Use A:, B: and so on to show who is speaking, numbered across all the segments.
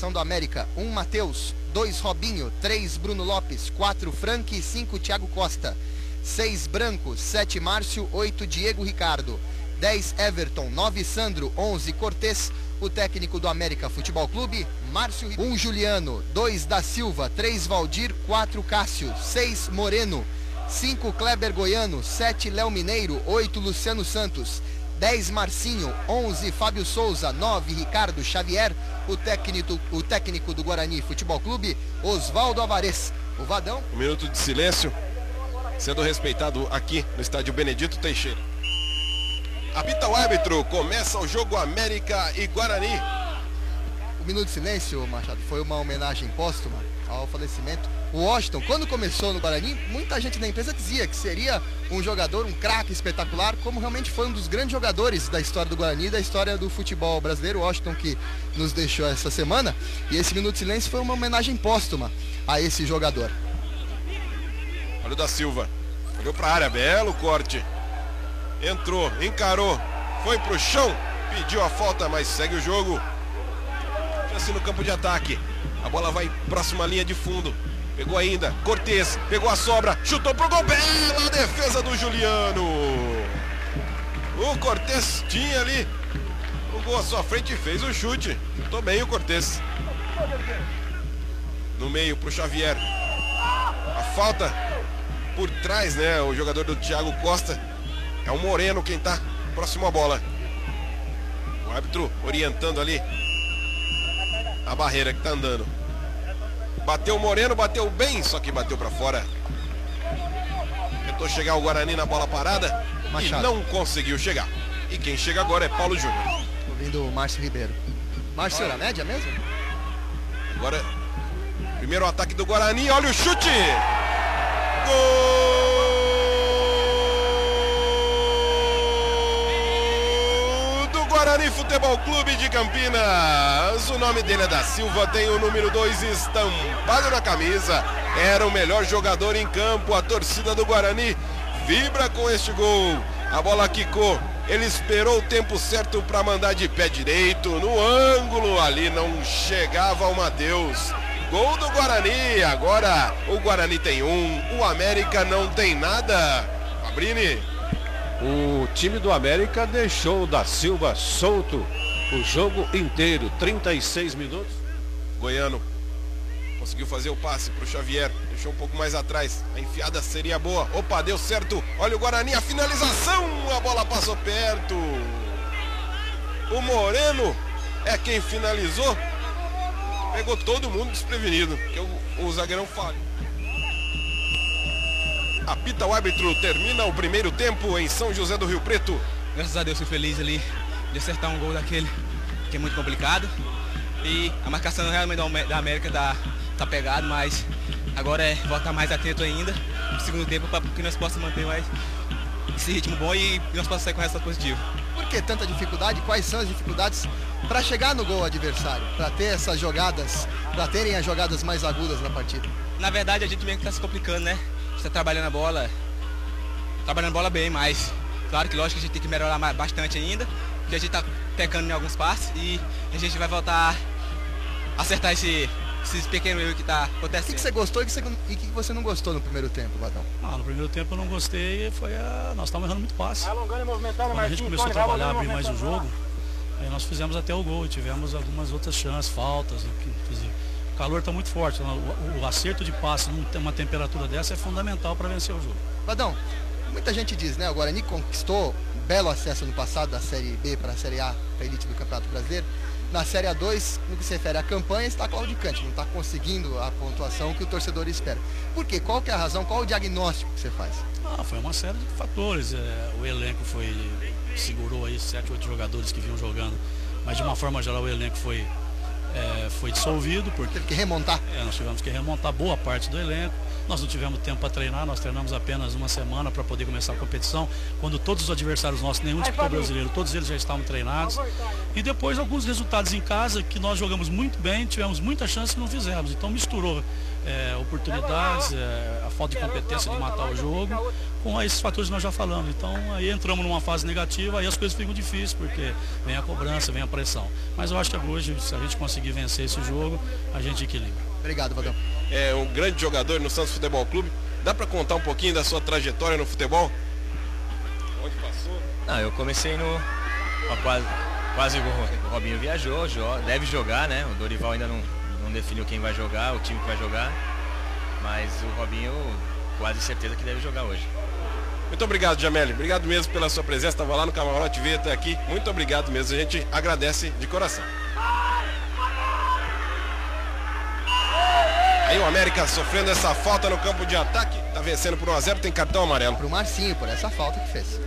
A: escalação do América: 1 Matheus, 2 Robinho, 3 Bruno Lopes, 4 Frank, 5 Thiago Costa, 6 Branco, 7 Márcio, 8 Diego Ricardo, 10 Everton, 9 Sandro, 11 Cortez. O técnico do América Futebol Clube, Márcio. 1 Juliano, 2 da Silva, 3 Valdir, 4 Cássio, 6 Moreno, 5 Kleber Goiano, 7 Léo Mineiro, 8 Luciano Santos, 10 Marcinho, 11 Fábio Souza, 9 Ricardo Xavier. O técnico do Guarani Futebol Clube, Oswaldo Alvarez. O Vadão.
B: Um minuto de silêncio sendo respeitado aqui no estádio Benedito Teixeira. Apita o árbitro, começa o jogo América e Guarani.
A: O minuto de silêncio, Machado, foi uma homenagem póstuma ao falecimento. O Washington, quando começou no Guarani, muita gente da empresa dizia que seria um jogador, um craque espetacular, como realmente foi um dos grandes jogadores da história do Guarani, da história do futebol brasileiro. O Washington que nos deixou essa semana. E esse minuto de silêncio foi uma homenagem póstuma a esse jogador.
B: Olha o da Silva, olhou para a área, belo corte. Entrou, encarou, foi pro chão, pediu a falta, mas segue o jogo. Chance no campo de ataque. A bola vai próxima linha de fundo. Pegou ainda, Cortez, pegou a sobra, chutou pro gol, bela defesa do Juliano. O Cortez tinha ali o gol à sua frente e fez o chute. Chutou bem o Cortez. No meio pro Xavier. A falta por trás, né? O jogador do Thiago Costa. É o Moreno quem tá próximo à bola. O árbitro orientando ali a barreira que tá andando. Bateu o Moreno, bateu bem, só que bateu pra fora. Tentou chegar o Guarani na bola parada, Machado, e não conseguiu chegar. E quem chega agora é Paulo Júnior.
A: Tô vendo o Márcio Ribeiro. Márcio era média mesmo?
B: Agora, primeiro ataque do Guarani, olha o chute! Gol! Guarani Futebol Clube de Campinas. O nome dele é da Silva, tem o número 2 estampado na camisa. Era o melhor jogador em campo. A torcida do Guarani vibra com este gol. A bola quicou, ele esperou o tempo certo para mandar de pé direito no ângulo. Ali não chegava o Matheus. Gol do Guarani. Agora o Guarani tem o América não tem nada. Fabrini.
C: O time do América deixou o da Silva solto o jogo inteiro, 36 minutos.
B: Goiano conseguiu fazer o passe para o Xavier, deixou um pouco mais atrás, a enfiada seria boa. Opa, deu certo, olha o Guarani, a finalização, a bola passou perto. O Moreno é quem finalizou, pegou todo mundo desprevenido, que o zagueirão falha. Apita o árbitro, termina o primeiro tempo em São José do Rio Preto.
D: Graças a Deus fui feliz ali de acertar um gol daquele que é muito complicado. E a marcação realmente da América tá pegado, mas agora é voltar mais atento ainda no segundo tempo para que nós possamos manter mais esse ritmo bom e nós possamos sair com resultado positivo.
A: Por que tanta dificuldade? Quais são as dificuldades para chegar no gol adversário? Para ter essas jogadas, para terem as jogadas mais agudas na partida?
D: Na verdade a gente mesmo está se complicando, né? Está trabalhando a bola bem, mas claro que lógico que a gente tem que melhorar bastante ainda, porque a gente está pecando em alguns passes e a gente vai voltar a acertar esses pequenos erros que está acontecendo.
A: O que você gostou e o que você não gostou no primeiro tempo, Vadão?
E: No primeiro tempo eu não gostei, nós estávamos errando muito passe. Quando a gente começou a trabalhar, abrir mais o jogo, aí nós fizemos até o gol e tivemos algumas outras chances, faltas, quer dizer, o calor está muito forte, o acerto de passe numa temperatura dessa é fundamental para vencer o jogo.
A: Vadão, muita gente diz, né, o Guarani conquistou um belo acesso no passado da Série B para a Série A, para a elite do Campeonato Brasileiro. Na Série A2, no que se refere à campanha, está claudicante, não está conseguindo a pontuação que o torcedor espera. Por quê? Qual que é a razão, qual o diagnóstico que você faz?
E: Foi uma série de fatores, o elenco segurou aí 7, 8 jogadores que vinham jogando, mas de uma forma geral o elenco foi dissolvido, porque
A: teve que remontar.
E: Nós tivemos que remontar boa parte do elenco. Nós não tivemos tempo para treinar, nós treinamos apenas uma semana para poder começar a competição, quando todos os adversários nossos, nenhum disputou brasileiro, todos eles já estavam treinados. E depois alguns resultados em casa que nós jogamos muito bem, tivemos muita chance e não fizemos. Então misturou oportunidades, a falta de competência de matar o jogo, com esses fatores que nós já falamos. Então aí entramos numa fase negativa, aí as coisas ficam difíceis, porque vem a cobrança, vem a pressão. Mas eu acho que hoje, se a gente conseguir vencer esse jogo, a gente equilibra.
A: Obrigado, Vadão.
B: É um grande jogador no Santos Futebol Clube. Dá para contar um pouquinho da sua trajetória no futebol? Onde passou?
F: Não, eu comecei quase o Robinho viajou, deve jogar, né? O Dorival ainda não definiu quem vai jogar, o time que vai jogar. Mas o Robinho, quase certeza que deve jogar hoje.
B: Muito obrigado, Jameli. Obrigado mesmo pela sua presença. Estava lá no camarote, veio até aqui. Muito obrigado mesmo. A gente agradece de coração. Aí o América sofrendo essa falta no campo de ataque. Tá vencendo por 1 a 0, tem cartão amarelo.
A: Pro Marcinho, por essa falta que fez.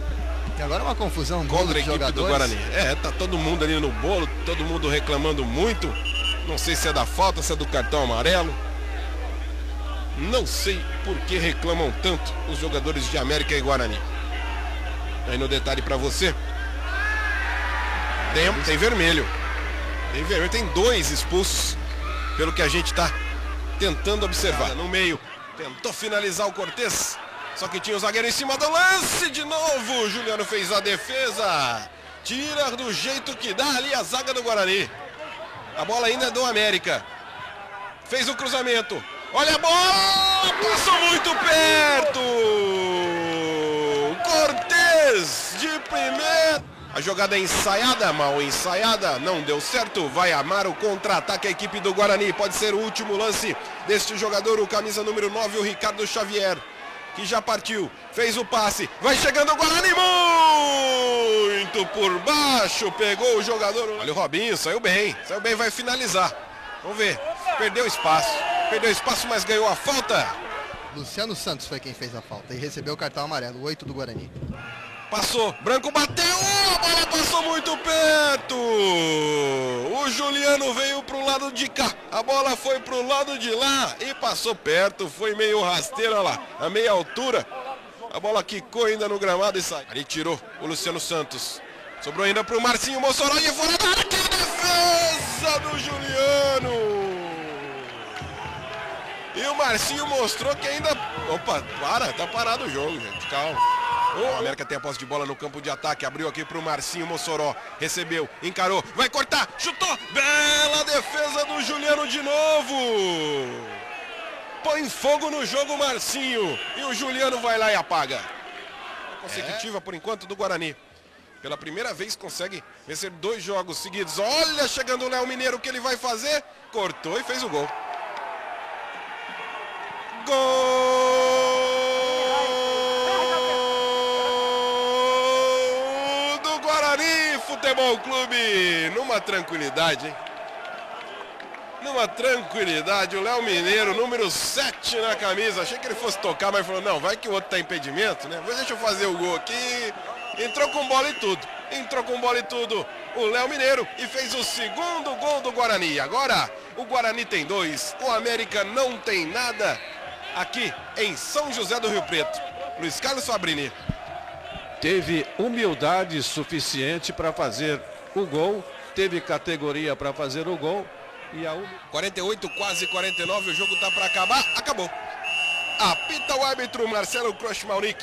A: Tem agora uma confusão
B: contra a equipe do Guarani. Tá todo mundo ali no bolo, todo mundo reclamando muito. Não sei se é da falta, se é do cartão amarelo. Não sei por que reclamam tanto os jogadores de América e Guarani. Aí no detalhe para você. Tem vermelho. Tem vermelho, tem 2 expulsos. Pelo que a gente tá tentando observar. No meio, tentou finalizar o Cortez. Só que tinha o zagueiro em cima do lance de novo. O Juliano fez a defesa. Tira do jeito que dá ali a zaga do Guarani. A bola ainda é do América. Fez o cruzamento. Olha a bola! Passou muito perto! Cortez de primeira. A jogada é ensaiada, mal ensaiada, não deu certo. Vai amar o contra-ataque a equipe do Guarani. Pode ser o último lance deste jogador, o camisa número 9, o Ricardo Xavier, que já partiu, fez o passe, vai chegando o Guarani, muito por baixo, pegou o jogador. Olha o Robinho, saiu bem, vai finalizar. Vamos ver, perdeu espaço, mas ganhou a falta.
A: Luciano Santos foi quem fez a falta e recebeu o cartão amarelo, 8 do Guarani.
B: Passou, Branco bateu, a bola passou muito perto. O Juliano veio pro lado de cá, a bola foi pro lado de lá e passou perto, foi meio rasteira, olha lá, a meia altura. A bola quicou ainda no gramado e sai. Ali tirou o Luciano Santos. Sobrou ainda pro Marcinho Mossoró de fora da área, que defesa do Juliano. E o Marcinho mostrou que ainda... Opa, tá parado o jogo, gente, calma. O América tem a posse de bola no campo de ataque. Abriu aqui pro Marcinho Mossoró. Recebeu, encarou, vai cortar, chutou. Bela defesa do Juliano de novo. Põe fogo no jogo Marcinho. E o Juliano vai lá e apaga. Consecutiva por enquanto do Guarani. Pela primeira vez consegue vencer 2 jogos seguidos. Olha, chegando o Léo Mineiro, o que ele vai fazer? Cortou e fez o gol. Gol! Futebol Clube, numa tranquilidade, hein? Numa tranquilidade, o Léo Mineiro, número 7 na camisa. Achei que ele fosse tocar, mas falou, não, vai que o outro tá impedimento, né? Mas deixa eu fazer o gol aqui. Entrou com bola e tudo. O Léo Mineiro e fez o 2º gol do Guarani. Agora, o Guarani tem 2, o América não tem nada aqui em São José do Rio Preto. Luiz Carlos Fabrini.
C: Teve humildade suficiente para fazer o gol, teve categoria para fazer o gol. E a
B: 48, quase 49, o jogo tá para acabar, acabou. Apita o árbitro Marcelo Krochmalnik.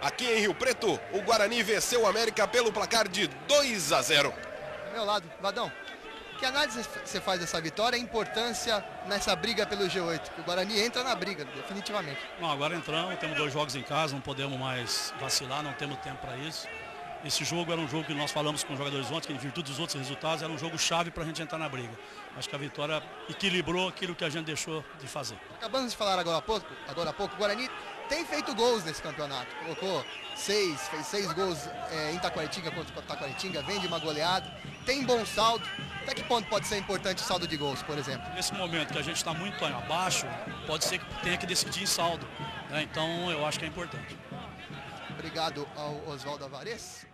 B: Aqui em Rio Preto, o Guarani venceu o América pelo placar de 2 a 0.
A: Do meu lado, Vadão, que análise você faz dessa vitória, a importância nessa briga pelo G8? O Guarani entra na briga, definitivamente.
E: Não, agora entramos, temos 2 jogos em casa, não podemos mais vacilar, não temos tempo para isso. Esse jogo era um jogo que nós falamos com os jogadores ontem, que em virtude dos outros resultados, era um jogo chave para a gente entrar na briga. Acho que a vitória equilibrou aquilo que a gente deixou de fazer.
A: Acabamos de falar agora há pouco, o Guarani tem feito gols nesse campeonato. Colocou 6, fez 6 gols em Taquaritinga contra o Taquaritinga, vem de uma goleada, tem bom saldo. Até que ponto pode ser importante o saldo de gols, por exemplo?
E: Nesse momento que a gente está muito abaixo, pode ser que tenha que decidir em saldo, né? Então eu acho que é importante.
A: Obrigado ao Oswaldo Alvarez.